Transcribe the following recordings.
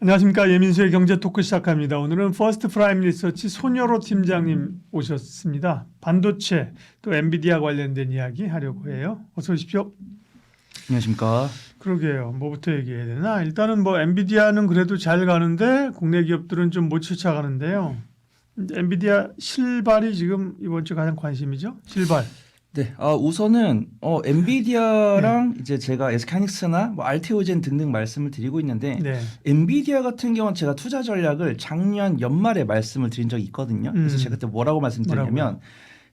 안녕하십니까. 예민수의 경제 토크 시작합니다. 오늘은 퍼스트 프라임 리서치 손여로 팀장님 오셨습니다. 반도체 또 엔비디아 관련된 이야기 하려고 해요. 어서 오십시오. 안녕하십니까. 그러게요. 뭐부터 얘기해야 되나? 일단은 뭐 엔비디아는 그래도 잘 가는데 국내 기업들은 좀 못 쫓아가는데요. 엔비디아 실발이 지금 이번 주 가장 관심이죠. 실발. 네, 우선은 엔비디아랑 이제 제가 SK하이닉스나 뭐 알테오젠 등등 말씀을 드리고 있는데 네. 엔비디아 같은 경우는 제가 투자 전략을 작년 연말에 말씀을 드린 적이 있거든요. 그래서 제가 그때 뭐라고 말씀드렸냐면 뭐라고요?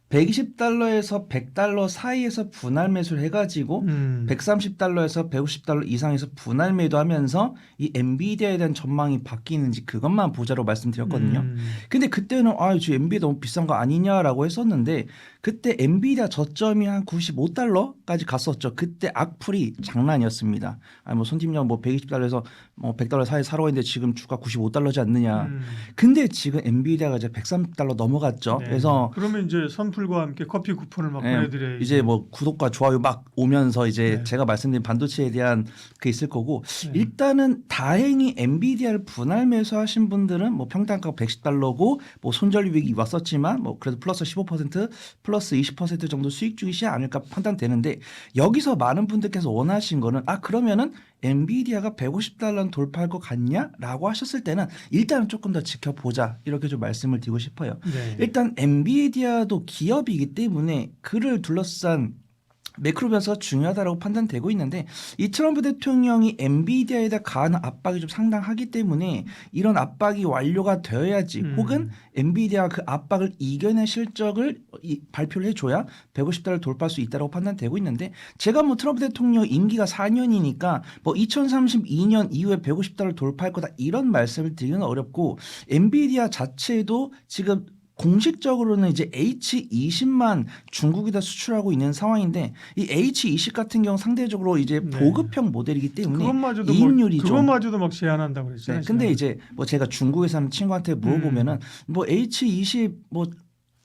120달러에서 100달러 사이에서 분할 매수를 해가지고 130달러에서 150달러 이상에서 분할 매도하면서 이 엔비디아에 대한 전망이 바뀌는지 그것만 보자로 말씀드렸거든요. 근데 그때는 지금 엔비디아 너무 비싼 거 아니냐라고 했었는데 그때 엔비디아 저점이 한 95달러까지 갔었죠. 그때 악플이 장난이었습니다. 뭐 손팀장 뭐 120달러에서 뭐 100달러 사이에 사러 있는데 지금 주가 95달러지 않느냐. 근데 지금 엔비디아가 이제 130달러 넘어갔죠. 네. 그래서 그러면 이제 선풀과 함께 커피 쿠폰을 막 보내드려야지. 이제 뭐 구독과 좋아요 막 오면서 이제 네. 제가 말씀드린 반도체에 대한 그 있을 거고 네. 일단은 다행히 엔비디아를 분할 매수하신 분들은 뭐 평단가가 110달러고 뭐 손절 위기 왔었지만 뭐 그래도 플러스 15% 플러스 20% 정도 수익 중이시지 않을까 판단되는데 여기서 많은 분들께서 원하신 거는 그러면은 엔비디아가 150달러는 돌파할 것 같냐라고 하셨을 때는 일단은 조금 더 지켜보자 이렇게 좀 말씀을 드리고 싶어요. 네. 일단 엔비디아도 기업이기 때문에 그를 둘러싼 매크로 변수가 중요하다고 판단되고 있는데 이 트럼프 대통령이 엔비디아에 대해 가하는 압박이 좀 상당하기 때문에 이런 압박이 완료가 되어야지 혹은 엔비디아가 그 압박을 이겨낸 실적을 발표를 해줘야 150달러를 돌파할 수 있다고 판단되고 있는데 제가 뭐 트럼프 대통령 임기가 4년이니까 뭐 2032년 이후에 150달러를 돌파할 거다 이런 말씀을 드리기는 어렵고 엔비디아 자체도 지금 공식적으로는 이제 H20만 중국에다 수출하고 있는 상황인데 이 H20 같은 경우 상대적으로 이제 네. 보급형 모델이기 때문에 그것마저도 이익률이 그것마저도 막 제한한다고 그랬잖아요. 네, 근데 이제 뭐 제가 중국에 사는 친구한테 물어보면은 뭐 H20 뭐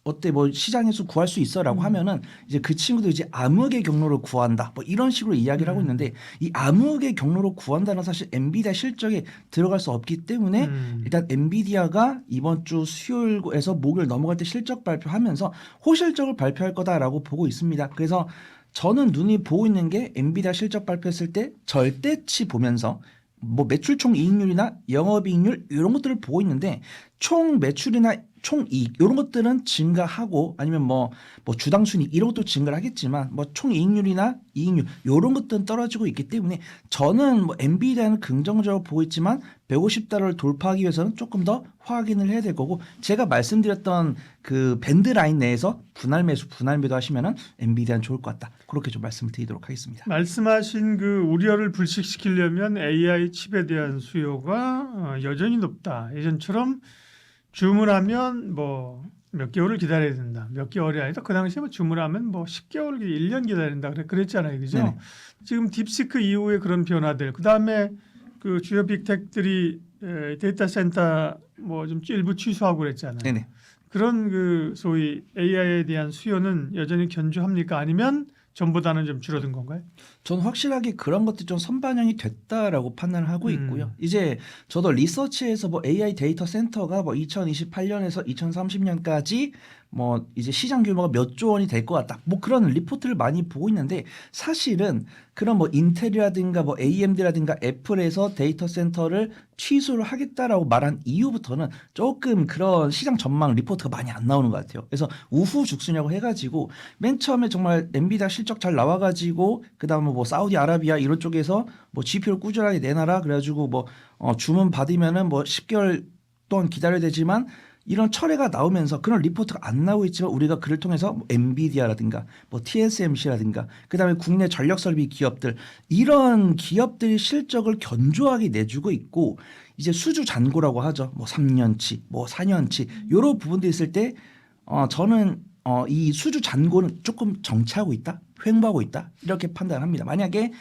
어때 뭐 시장에서 구할 수 있어라고 하면은 이제 그 친구도 이제 암흑의 경로로 구한다 뭐 이런 식으로 이야기를 하고 있는데 이 암흑의 경로로 구한다는 사실 엔비디아 실적에 들어갈 수 없기 때문에 일단 엔비디아가 이번 주 수요일에서 목요일 넘어갈 때 실적 발표하면서 호실적을 발표할 거다라고 보고 있습니다. 그래서 저는 눈이 보고 있는 게 엔비디아 실적 발표했을 때 절대치 보면서 뭐 매출 총 이익률이나 영업이익률 이런 것들을 보고 있는데 총 매출이나 총 이익 이런 것들은 증가하고 아니면 뭐 주당 순이익 이런 것도 증가를 하겠지만 뭐 총 이익률이나 이익률 이런 것들은 떨어지고 있기 때문에 저는 뭐 엔비디아는 긍정적으로 보고 있지만 150달러를 돌파하기 위해서는 조금 더 확인을 해야 될 거고 제가 말씀드렸던 그 밴드 라인 내에서 분할 매도 하시면은 엔비디아는 좋을 것 같다. 그렇게 좀 말씀을 드리도록 하겠습니다. 말씀하신 그 우려를 불식시키려면 AI 칩에 대한 수요가 여전히 높다. 예전처럼 주문하면 뭐 몇 개월을 기다려야 된다. 몇 개월이 아니다. 그 당시에 뭐 주문하면 뭐 10개월, 1년 기다린다. 그랬잖아요. 그죠? 네네. 지금 딥시크 이후에 그런 변화들. 그다음에 그 주요 빅텍들이 데이터 센터 뭐 좀 일부 취소하고 그랬잖아요. 네네. 그런 그 소위 AI에 대한 수요는 여전히 견조합니까? 아니면 전보다는 좀 줄어든 건가요? 저는 확실하게 그런 것들이 좀 선반영이 됐다라고 판단을 하고 있고요. 이제 저도 리서치에서 뭐 AI 데이터 센터가 뭐 2028년에서 2030년까지 뭐 이제 시장 규모가 몇 조 원이 될 것 같다. 뭐 그런 리포트를 많이 보고 있는데 사실은 그런 뭐 인텔이라든가 뭐 AMD라든가 애플에서 데이터 센터를 취소를 하겠다라고 말한 이후부터는 조금 그런 시장 전망 리포트가 많이 안 나오는 것 같아요. 그래서 우후죽순이라고 해가지고 맨 처음에 정말 엔비디아 실적 잘 나와가지고 그다음에 뭐 사우디아라비아 이런 쪽에서 뭐 GPU를 꾸준하게 내놔라 그래가지고 뭐 주문 받으면은 뭐 10개월 동안 기다려야 되지만 이런 철회가 나오면서 그런 리포트가 안 나오고 있지만 우리가 그를 통해서 뭐 엔비디아라든가 뭐 TSMC라든가 그다음에 국내 전력 설비 기업들 이런 기업들이 실적을 견조하게 내주고 있고 이제 수주 잔고라고 하죠. 뭐 3년치, 뭐 4년치 이런 부분들이 있을 때 저는 이 수주 잔고는 조금 정체하고 있다, 횡보하고 있다 이렇게 판단합니다. 만약에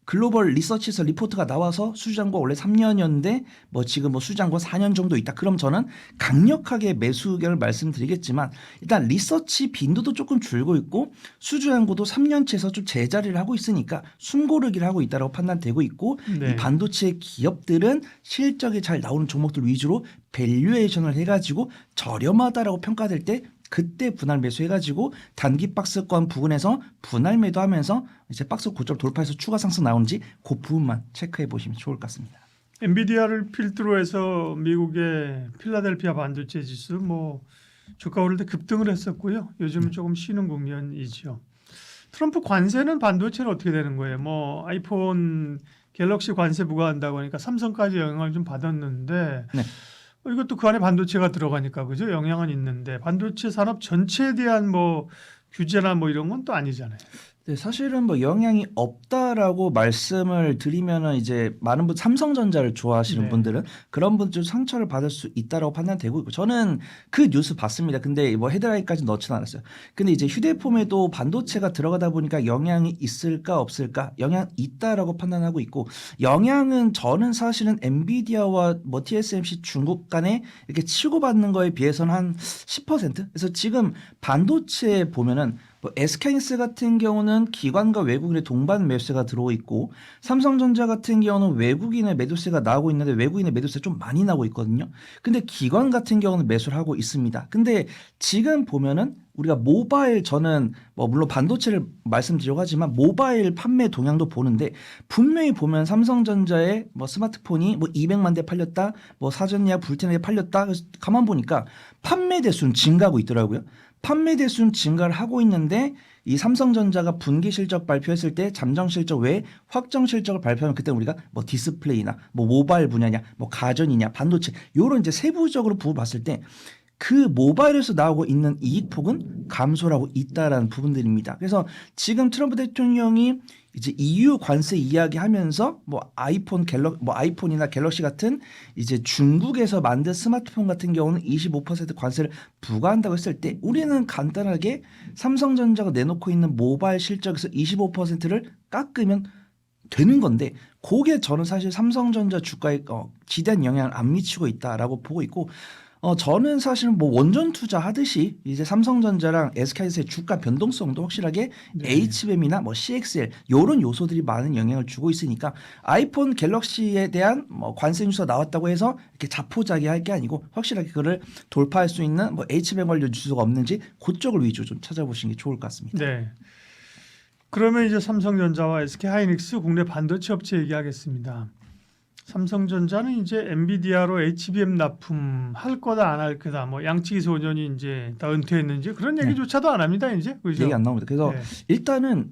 글로벌 리서치에서 리포트가 나와서 수주잔고가 원래 3년이었는데 뭐 지금 뭐 수주잔고가 4년 정도 있다. 그럼 저는 강력하게 매수 의견을 말씀드리겠지만 일단 리서치 빈도도 조금 줄고 있고 수주잔고도 3년치에서 좀 제자리를 하고 있으니까 숨고르기를 하고 있다고 판단되고 있고 네. 이 반도체 기업들은 실적이 잘 나오는 종목들 위주로 밸류에이션을 해가지고 저렴하다라고 평가될 때 그때 분할 매수해가지고 단기 박스권 부근에서 분할 매도하면서 이제 박스 고점 돌파해서 추가 상승 나오는지 그 부분만 체크해 보시면 좋을 것 같습니다. 엔비디아를 필두로 해서 미국의 필라델피아 반도체 지수 뭐 주가 오를 때 급등을 했었고요. 요즘은 조금 쉬는 국면이죠. 트럼프 관세는 반도체는 어떻게 되는 거예요? 뭐 아이폰 갤럭시 관세 부과한다고 하니까 삼성까지 영향을 좀 받았는데 네. 이것도 그 안에 반도체가 들어가니까 그죠? 영향은 있는데 반도체 산업 전체에 대한 뭐 규제나 뭐 이런 건 또 아니잖아요. 네, 사실은 뭐 영향이 없다라고 말씀을 드리면은 이제 많은 분 삼성전자를 좋아하시는 네. 분들은 그런 분들 좀 상처를 받을 수 있다라고 판단되고 있고 저는 그 뉴스 봤습니다. 근데 뭐 헤드라인까지 넣지는 않았어요. 근데 이제 휴대폰에도 반도체가 들어가다 보니까 영향이 있을까 없을까? 영향 있다라고 판단하고 있고 영향은 저는 사실은 엔비디아와 뭐 TSMC 중국 간에 이렇게 치고받는 거에 비해서는 한 10%? 그래서 지금 반도체 보면은 뭐 SK하이닉스 같은 경우는 기관과 외국인의 동반 매수세가 들어오고 있고 삼성전자 같은 경우는 외국인의 매도세가 나오고 있는데 외국인의 매도세가 좀 많이 나오고 있거든요. 근데 기관 같은 경우는 매수를 하고 있습니다. 근데 지금 보면은 우리가 모바일 저는 뭐 물론 반도체를 말씀드리려고 하지만 모바일 판매 동향도 보는데 분명히 보면 삼성전자의 뭐 스마트폰이 뭐 200만 대 팔렸다, 뭐 사전 예약 불티나게 팔렸다. 그래서 가만 보니까 판매 대수는 증가하고 있더라고요. 판매 대수는 증가를 하고 있는데 이 삼성전자가 분기 실적 발표했을 때 잠정 실적 외에 확정 실적을 발표하면 그때 우리가 뭐 디스플레이나 뭐 모바일 분야냐, 뭐 가전이냐, 반도체 요런 이제 세부적으로 부분 봤을 때 그 모바일에서 나오고 있는 이익폭은 감소를 하고 있다라는 부분들입니다. 그래서 지금 트럼프 대통령이 이제 EU 관세 이야기하면서 뭐 아이폰이나 갤럭시 같은 이제 중국에서 만든 스마트폰 같은 경우는 25% 관세를 부과한다고 했을 때 우리는 간단하게 삼성전자가 내놓고 있는 모바일 실적에서 25%를 깎으면 되는 건데 그게 저는 사실 삼성전자 주가에 지대한 영향을 안 미치고 있다라고 보고 있고 저는 사실은 뭐 원전 투자 하듯이 이제 삼성전자랑 SK하이닉스의 주가 변동성도 확실하게 네. HBM이나 뭐 CXL 요런 요소들이 많은 영향을 주고 있으니까 아이폰 갤럭시에 대한 뭐 관세 뉴스가 나왔다고 해서 이렇게 자포자기할 게 아니고 확실하게 그거를 돌파할 수 있는 뭐 HBM 관련 뉴스가 없는지 그쪽을 위주로 좀 찾아보시는 게 좋을 것 같습니다. 네. 그러면 이제 삼성전자와 SK하이닉스 국내 반도체 업체 얘기하겠습니다. 삼성전자는 이제 엔비디아로 HBM 납품할 거다 안 할 거다 뭐 양치기 소년이 이제 다 은퇴했는지 그런 얘기조차도 안 합니다 이제 그죠? 얘기 안 나옵니다. 그래서 네. 일단은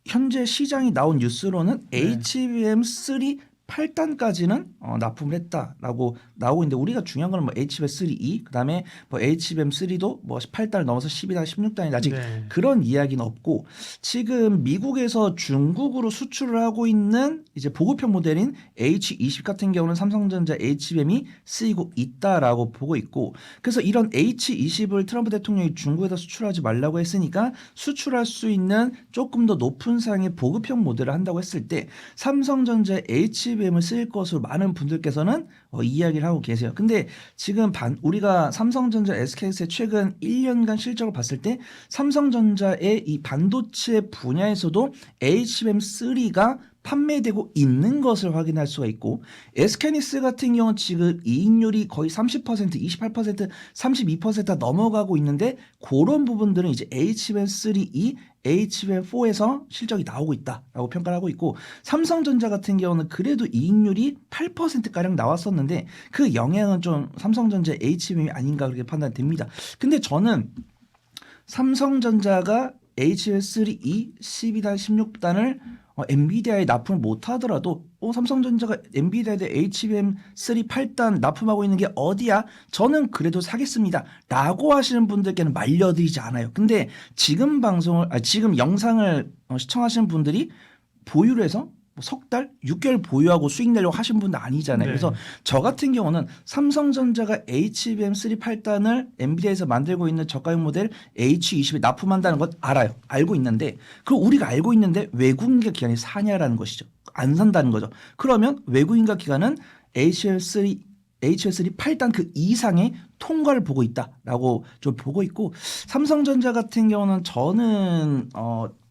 현재 시장이 나온 뉴스로는 네. HBM3 8단까지는 납품을 했다라고 나오고 있는데 우리가 중요한 건 뭐 HBM3E 그다음에 뭐 HBM3도 뭐 8단 넘어서 12단, 16단이 아직 네. 그런 이야기는 없고 지금 미국에서 중국으로 수출을 하고 있는 이제 보급형 모델인 H20 같은 경우는 삼성전자 HBM이 쓰이고 있다라고 보고 있고 그래서 이런 H20을 트럼프 대통령이 중국에다 수출하지 말라고 했으니까 수출할 수 있는 조금 더 높은 상의 보급형 모델을 한다고 했을 때 삼성전자 HBM을 쓸 것으로 많은 분들께서는 이야기를 하고 계세요. 근데 지금 우리가 삼성전자 SK하이닉스의 최근 1년간 실적을 봤을 때 삼성전자의 이 반도체 분야에서도 HBM3가 판매되고 있는 것을 확인할 수가 있고 SK하이닉스 같은 경우는 지금 이익률이 거의 30%, 28%, 32%다 넘어가고 있는데 그런 부분들은 이제 HBM3E, HBM4에서 실적이 나오고 있다라고 평가를 하고 있고 삼성전자 같은 경우는 그래도 이익률이 8%가량 나왔었는데 그 영향은 좀 삼성전자 HBM이 아닌가 그렇게 판단됩니다. 근데 저는 삼성전자가 HBM3E 12단, 16단을 엔비디아에 납품을 못하더라도 삼성전자가 엔비디아에 HBM3 8단 납품하고 있는 게 어디야? 저는 그래도 사겠습니다 라고 하시는 분들께는 말려드리지 않아요. 근데 지금 지금 영상을 시청하시는 분들이 보유를 해서 뭐 석 달, 6개월 보유하고 수익 내려고 하신 분도 아니잖아요. 네. 그래서 저 같은 경우는 삼성전자가 HBM3 8단을 엔비디아에서 만들고 있는 저가형 모델 H20에 납품한다는 것 알아요. 알고 있는데 그걸 우리가 알고 있는데 외국인가 기관이 사냐라는 것이죠. 안 산다는 거죠. 그러면 외국인가 기관은 HL3 8단 그 이상의 통과를 보고 있다라고 좀 보고 있고 삼성전자 같은 경우는 저는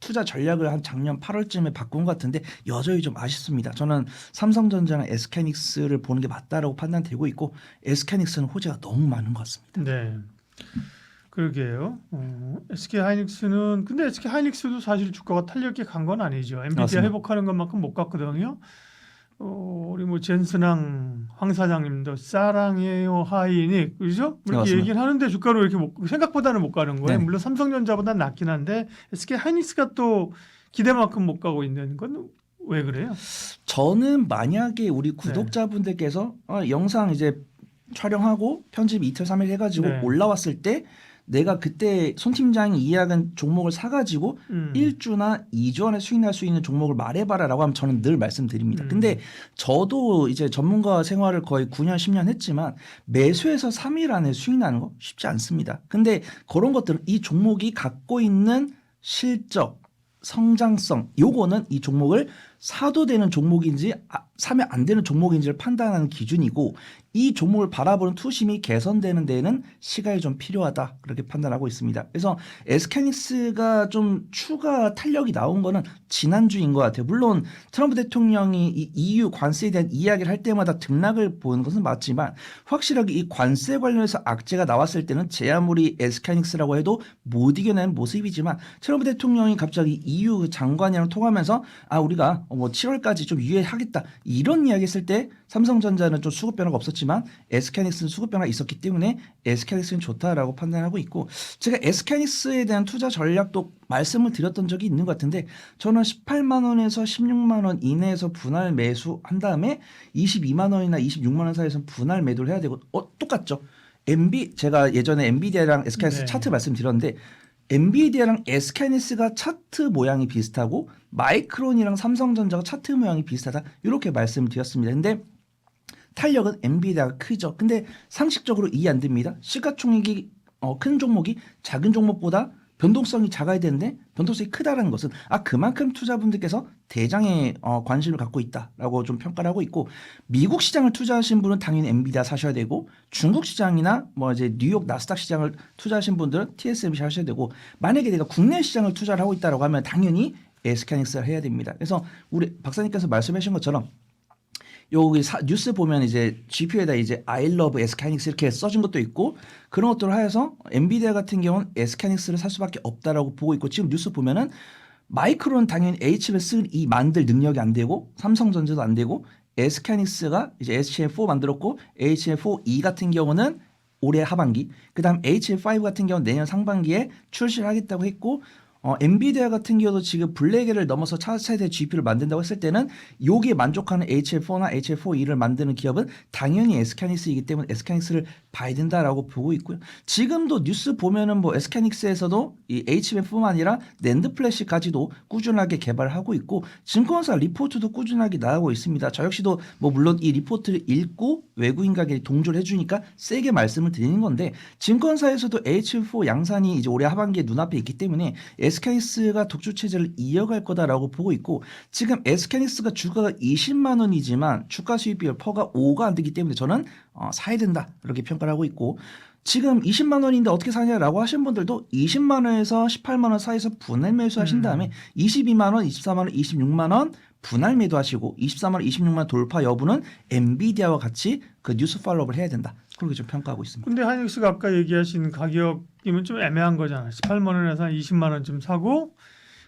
투자 전략을 한 작년 8월쯤에 바꾼 것 같은데 여전히 좀 아쉽습니다. 저는 삼성전자나 SK하이닉스를 보는 게 맞다라고 판단되고 있고 SK하이닉스는 호재가 너무 많은 것 같습니다. 네. 그러게요. SK 하이닉스는 근데 SK 하이닉스도 사실 주가가 탄력이 간 건 아니죠. 엔비디아 맞습니다. 회복하는 것만큼 못 갔거든요. 우리 뭐 젠스랑 황 사장님도 사랑해요 하이닉 그죠? 이렇게 맞습니다. 얘기를 하는데 주가로 이렇게 생각보다는 못 가는 거예요. 네. 물론 삼성전자보다 낫긴 한데 SK 하이닉스가 또 기대만큼 못 가고 있는 건 왜 그래요? 저는 만약에 우리 구독자분들께서 영상 이제 촬영하고 편집 이틀 3일 해가지고 네. 올라왔을 때 내가 그때 손 팀장이 이야기한 종목을 사가지고 1주나 2주 안에 수익 날 수 있는 종목을 말해봐라라고 하면 저는 늘 말씀드립니다. 근데 저도 이제 전문가 생활을 거의 9년 10년 했지만 매수해서 3일 안에 수익 나는 거 쉽지 않습니다. 근데 그런 것들은 이 종목이 갖고 있는 실적 성장성 요거는 이 종목을 사도 되는 종목인지 사면 안 되는 종목인지를 판단하는 기준이고 이 종목을 바라보는 투심이 개선되는 데에는 시간이 좀 필요하다 그렇게 판단하고 있습니다. 그래서 SK하이닉스가 좀 추가 탄력이 나온 거는 지난주인 것 같아요. 물론 트럼프 대통령이 이 EU 관세에 대한 이야기를 할 때마다 등락을 보는 것은 맞지만 확실하게 이 관세 관련해서 악재가 나왔을 때는 제 아무리 SK하이닉스라고 해도 못 이겨내는 모습이지만 트럼프 대통령이 갑자기 EU 장관이랑 통하면서 우리가 뭐 7월까지 좀 유예하겠다 이런 이야기 했을 때 삼성전자는 좀 수급 변화가 없었지만 SK하이닉스는 수급 변화가 있었기 때문에 SK하이닉스는 좋다라고 판단하고 있고 제가 SK하이닉스에 대한 투자 전략도 말씀을 드렸던 적이 있는 것 같은데 저는 18만 원에서 16만 원 이내에서 분할 매수한 다음에 22만 원이나 26만 원 사이에서 분할 매도를 해야 되고 똑같죠. 제가 예전에 엔비디아랑 SK하이닉스 네. 차트 말씀드렸는데 엔비디아랑 SK하이닉스가 차트 모양이 비슷하고 마이크론이랑 삼성전자가 차트 모양이 비슷하다 이렇게 말씀드렸습니다. 근데 탄력은 엔비디아가 크죠. 근데 상식적으로 이해 안 됩니다. 시가총액이 큰 종목이 작은 종목보다 변동성이 작아야 되는데 변동성이 크다라는 것은 그만큼 투자분들께서 대장에 관심을 갖고 있다라고 좀 평가를 하고 있고 미국 시장을 투자하신 분은 당연히 엔비디아 사셔야 되고 중국 시장이나 뭐 이제 뉴욕 나스닥 시장을 투자하신 분들은 TSMC 하셔야 되고 만약에 내가 국내 시장을 투자를 하고 있다라고 하면 당연히 SK하이닉스를 해야 됩니다. 그래서 우리 박사님께서 말씀하신 것처럼 여기 뉴스 보면 이제 GPU에다 이제 I love SK하이닉스 이렇게 써진 것도 있고 그런 것들을 하여서 엔비디아 같은 경우는 SK하이닉스를 살 수밖에 없다라고 보고 있고 지금 뉴스 보면은 마이크론 당연히 H100 만들 능력이 안 되고 삼성전자도 안 되고 SK하이닉스가 이제 HM4 만들었고 HM4E 같은 경우는 올해 하반기 그다음 HM5 같은 경우는 내년 상반기에 출시를 하겠다고 했고 엔비디아 같은 경우도 지금 블랙을 넘어서 차세대 GPU를 만든다고 했을 때는 여기에 만족하는 HL4나 HL4E를 만드는 기업은 당연히 SK하이닉스이기 때문에 SK하이닉스를 봐야 된다라고 보고 있고요. 지금도 뉴스 보면은 뭐 SK하이닉스에서도 이 HBM뿐만 아니라 낸드 플래시까지도 꾸준하게 개발하고 있고 증권사 리포트도 꾸준하게 나오고 있습니다. 저 역시도 뭐 물론 이 리포트를 읽고 외국인 가격에 동조를 해주니까 세게 말씀을 드리는 건데 증권사에서도 H4 양산이 이제 올해 하반기에 눈앞에 있기 때문에 SK하이닉스가 독주 체제를 이어갈 거다라고 보고 있고 지금 SK하이닉스가 주가가 20만 원이지만 주가 수익 비율 퍼가 5가 안 되기 때문에 저는 사야 된다 이렇게 평가를 하고 있고 지금 20만 원인데 어떻게 사냐라고 하신 분들도 20만 원에서 18만 원 사이에서 분할 매수하신 다음에 22만 원, 24만 원, 26만 원 분할 매도하시고 24만 원, 26만 원 돌파 여부는 엔비디아와 같이 그 뉴스 팔로우를 해야 된다. 그렇게 좀 평가하고 있습니다. 근데 하이닉스가 아까 얘기하신 가격이면 좀 애매한 거잖아요. 18만 원에서 한 20만 원쯤 사고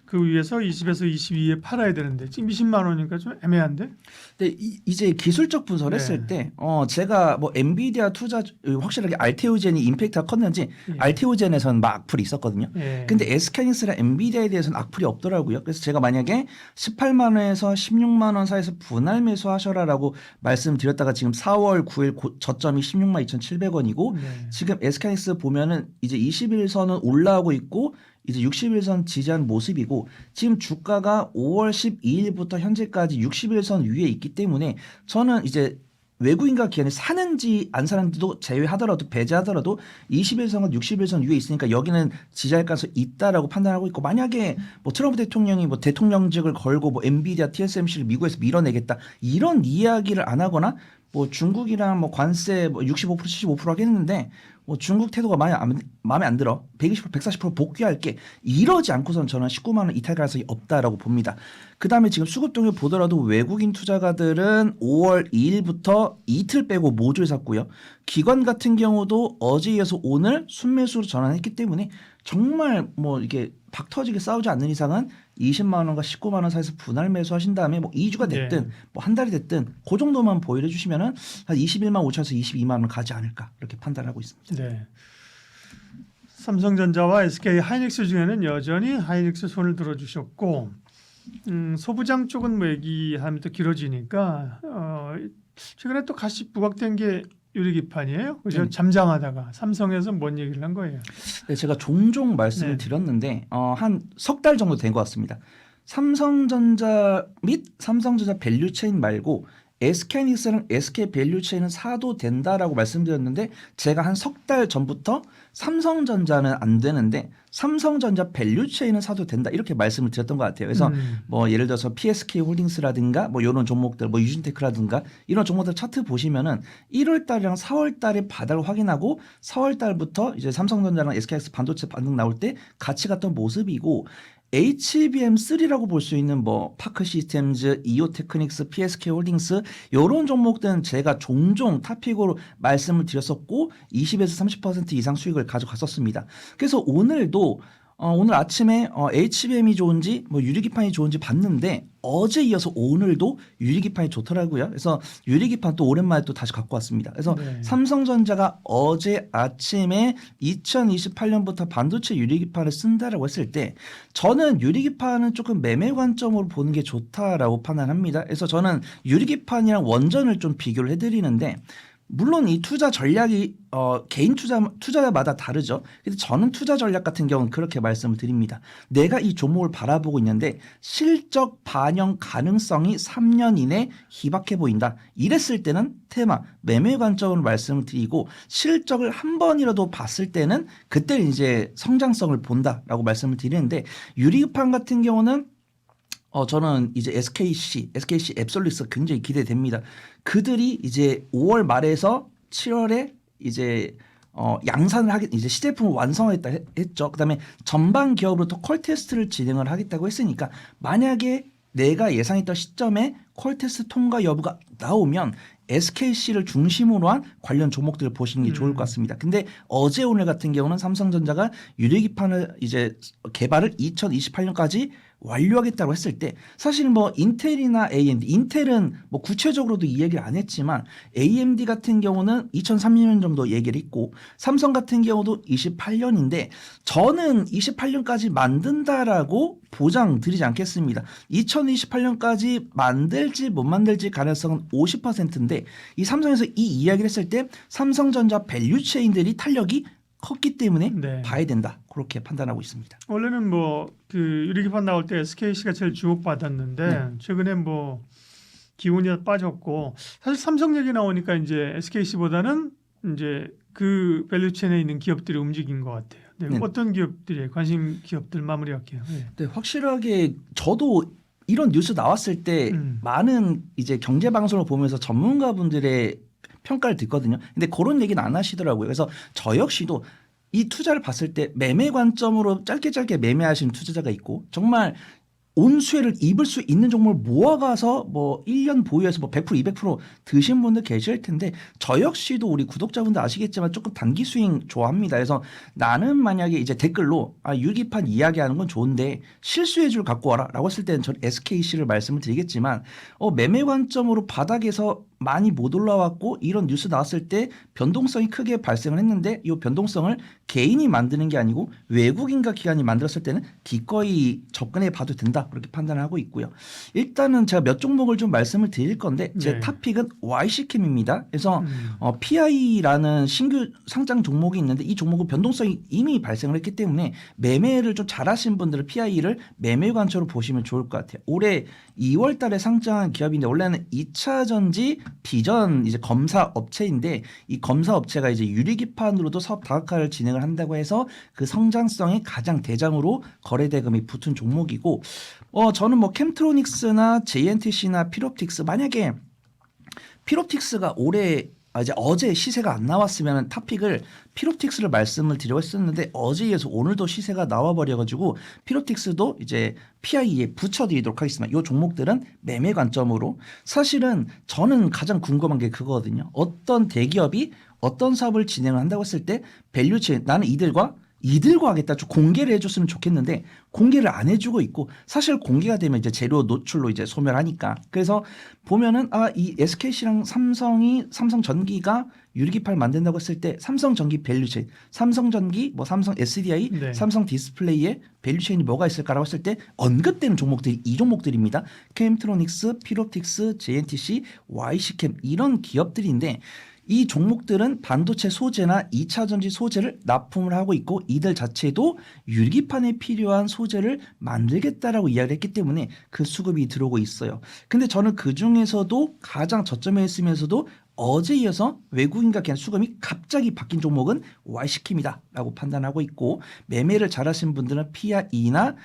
그 위에서 20에서 22에 팔아야 되는데 지금 20만 원이니까 좀 애매한데? 근데 이제 기술적 분석을 했을 때 제가 뭐 엔비디아 투자 확실하게 알테오젠이 임팩트가 컸는지 알테오젠에서는 막 악플이 있었거든요. 근데 SK하이닉스랑 엔비디아에 대해서는 악플이 없더라고요. 그래서 제가 만약에 18만 원에서 16만 원 사이에서 분할 매수하셔라라고 말씀드렸다가 지금 4월 9일 저점이 16만 2,700원이고 지금 SK하이닉스 보면은 이제 21선은 올라오고 있고 이제 60일선 지지한 모습이고 지금 주가가 5월 12일부터 현재까지 60일선 위에 있기 때문에 저는 이제 외국인과 기관이 사는지 안 사는지도 제외하더라도 배제하더라도 21선과 61선 위에 있으니까 여기는 지지할 가능성이 있다라고 판단하고 있고 만약에 뭐 트럼프 대통령이 뭐 대통령직을 걸고 뭐 엔비디아, TSMC를 미국에서 밀어내겠다 이런 이야기를 안 하거나 뭐 중국이랑 뭐 관세 뭐 65% 75% 하겠는데 뭐 중국 태도가 마음에 안 들어 120% 140% 복귀할게 이러지 않고선 저는 19만 원 이탈 가능성이 없다라고 봅니다. 그다음에 지금 수급 동향 보더라도 외국인 투자가들은 5월 2일부터 이틀 빼고 모조리 샀고요. 기관 같은 경우도 어제 이어서 오늘 순매수로 전환했기 때문에 정말 뭐 이게 박 터지게 싸우지 않는 이상은 20만 원과 19만 원 사이에서 분할 매수하신 다음에 뭐 2주가 됐든 네. 뭐 한 달이 됐든 그 정도만 보유해 주시면은 한 21만 5천에서 22만 원 가지 않을까 이렇게 판단하고 있습니다. 네. 삼성전자와 SK 하이닉스 중에는 여전히 하이닉스 손을 들어주셨고 소부장 쪽은 뭐 얘기하면 또 길어지니까 최근에 또 같이 부각된 게 유리기판이에요. 그죠? 잠잠하다가 삼성에서 뭔 얘기를 한 거예요? 네, 제가 종종 말씀을 네. 드렸는데 한 석 달 정도 된 것 같습니다. 삼성전자 및 삼성전자 밸류체인 말고 SK하이닉스랑 SK 밸류체인은 사도 된다라고 말씀드렸는데 제가 한 석 달 전부터 삼성전자는 안 되는데 삼성전자 밸류체인은 사도 된다 이렇게 말씀을 드렸던 것 같아요. 그래서 뭐 예를 들어서 PSK 홀딩스라든가 뭐 이런 종목들 뭐 유진테크라든가 이런 종목들 차트 보시면은 1월 달이랑 4월 달에 바닥을 확인하고 4월 달부터 이제 삼성전자랑 SK하이닉스 반도체 반등 나올 때 같이 갔던 모습이고 HBM3라고 볼 수 있는 뭐 파크 시스템즈, 이오테크닉스, PSK 홀딩스 이런 종목들은 제가 종종 탑픽으로 말씀을 드렸었고 20에서 30% 이상 수익을 가져갔었습니다. 그래서 오늘도 오늘 아침에 HBM이 좋은지 뭐 유리기판이 좋은지 봤는데 어제 이어서 오늘도 유리기판이 좋더라고요. 그래서 유리기판 또 오랜만에 또 다시 갖고 왔습니다. 그래서 네. 삼성전자가 어제 아침에 2028년부터 반도체 유리기판을 쓴다라고 했을 때 저는 유리기판은 조금 매매 관점으로 보는 게 좋다라고 판단합니다. 그래서 저는 유리기판이랑 원전을 좀 비교를 해드리는데 물론 이 투자 전략이 개인 투자자마다 다르죠. 근데 저는 투자 전략 같은 경우는 그렇게 말씀을 드립니다. 내가 이 종목을 바라보고 있는데 실적 반영 가능성이 3년 이내 희박해 보인다. 이랬을 때는 테마 매매 관점으로 말씀을 드리고 실적을 한 번이라도 봤을 때는 그때 이제 성장성을 본다라고 말씀을 드리는데 유리기판 같은 경우는 저는 이제 SKC 앱솔루스 굉장히 기대됩니다. 그들이 이제 5월 말에서 7월에 이제 양산을 이제 시제품을 완성했다 했죠. 그다음에 전방 기업으로부터 콜 테스트를 진행을 하겠다고 했으니까 만약에 내가 예상했던 시점에 콜 테스트 통과 여부가 나오면 SKC를 중심으로 한 관련 종목들을 보시는 게 좋을 것 같습니다. 근데 어제 오늘 같은 경우는 삼성전자가 유리기판을 이제 개발을 2028년까지 완료하겠다고 했을 때 사실 뭐 인텔이나 AMD, 인텔은 뭐 구체적으로도 이 얘기를 안 했지만 AMD 같은 경우는 2030년 정도 얘기를 했고 삼성 같은 경우도 28년인데 저는 28년까지 만든다라고 보장 드리지 않겠습니다. 2028년까지 만들지 못 만들지 가능성은 50%인데 이 삼성에서 이 이야기를 했을 때 삼성전자 밸류체인들이 탄력이 컸기 때문에 네. 봐야 된다. 그렇게 판단하고 있습니다. 원래는 뭐 그 유리기판 나올 때 SKC가 제일 주목받았는데 네. 최근에 뭐 기운이 빠졌고 사실 삼성 얘기 나오니까 이제 SKC보다는 이제 그 밸류체인에 있는 기업들이 움직인 것 같아요. 네. 네. 어떤 기업들이 관심 기업들 마무리할게요. 네. 네, 확실하게 저도 이런 뉴스 나왔을 때 많은 이제 경제 방송을 보면서 전문가분들의 평가를 듣거든요. 근데 그런 얘기는 안 하시더라고요. 그래서 저 역시도 이 투자를 봤을 때 매매 관점으로 짧게 매매하시는 투자자가 있고 정말 온수혜를 입을 수 있는 종목을 모아가서 뭐 1년 보유해서 뭐 100% 200% 드신 분들 계실 텐데 저 역시도 우리 구독자분들 아시겠지만 조금 단기 스윙 좋아합니다. 그래서 나는 만약에 이제 댓글로 유리기판 이야기하는 건 좋은데 실수혜주를 갖고 와라 라고 했을 때는 전 SKC를 말씀을 드리겠지만 매매 관점으로 바닥에서 많이 못 올라왔고 이런 뉴스 나왔을 때 변동성이 크게 발생을 했는데 이 변동성을 개인이 만드는 게 아니고 외국인과 기관이 만들었을 때는 기꺼이 접근해 봐도 된다 그렇게 판단을 하고 있고요. 일단은 제가 몇 종목을 좀 말씀을 드릴 건데 제 네. 탑픽은 YC캠입니다. 그래서 PI라는 신규 상장 종목이 있는데 이 종목은 변동성이 이미 발생을 했기 때문에 매매를 좀 잘하신 분들은 PI를 매매 관점으로 보시면 좋을 것 같아요. 올해 2월 달에 상장한 기업인데 원래는 2차 전지 비전 이제 검사 업체인데 이 검사 업체가 이제 유리기판으로도 사업 다각화를 진행을 한다고 해서 그 성장성의 가장 대장으로 거래 대금이 붙은 종목이고 저는 뭐 캠트로닉스나 JNTC나 필옵틱스 만약에 필옵틱스가 올해 이제 어제 시세가 안 나왔으면 탑픽을 필옵틱스를 말씀을 드리고 했었는데 어제에 이어서 오늘도 시세가 나와버려가지고 필옵틱스도 이제 PI에 붙여드리도록 하겠습니다. 이 종목들은 매매 관점으로 사실은 저는 가장 궁금한 게 그거거든요. 어떤 대기업이 어떤 사업을 진행을 한다고 했을 때 밸류체인 나는 이들과 하겠다 좀 공개를 해줬으면 좋겠는데 공개를 안 해주고 있고 사실 공개가 되면 이제 재료 노출로 이제 소멸하니까 그래서 보면은 이 SKC랑 삼성전기가 유리기판을 만든다고 했을 때 삼성전기 밸류체인 삼성전기 뭐 삼성 SDI 네. 삼성 디스플레이의 밸류체인이 뭐가 있을까라고 했을 때 언급되는 종목들이 이 종목들입니다. 캠트로닉스, 필옵틱스, JNTC, YC캠 이런 기업들인데 이 종목들은 반도체 소재나 2차 전지 소재를 납품을 하고 있고 이들 자체도 유리기판에 필요한 소재를 만들겠다라고 이야기를 했기 때문에 그 수급이 들어오고 있어요. 근데 저는 그 중에서도 가장 저점에 있으면서도 어제 이어서 외국인과 기관 수급이 갑자기 바뀐 종목은 YC캠이다라고 판단하고 있고 매매를 잘하신 분들은 PI나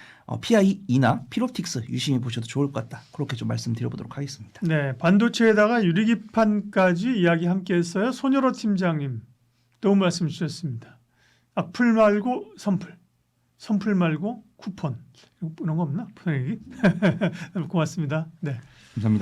필옵틱스 유심히 보셔도 좋을 것 같다. 그렇게 좀 말씀드려보도록 하겠습니다. 네, 반도체에다가 유리기판까지 이야기 함께했어요. 손여로 팀장님 도움 말씀 주셨습니다. 악플 말고 선플, 선플 말고 쿠폰 이런 거 없나? 분위기 고맙습니다. 네. 감사합니다.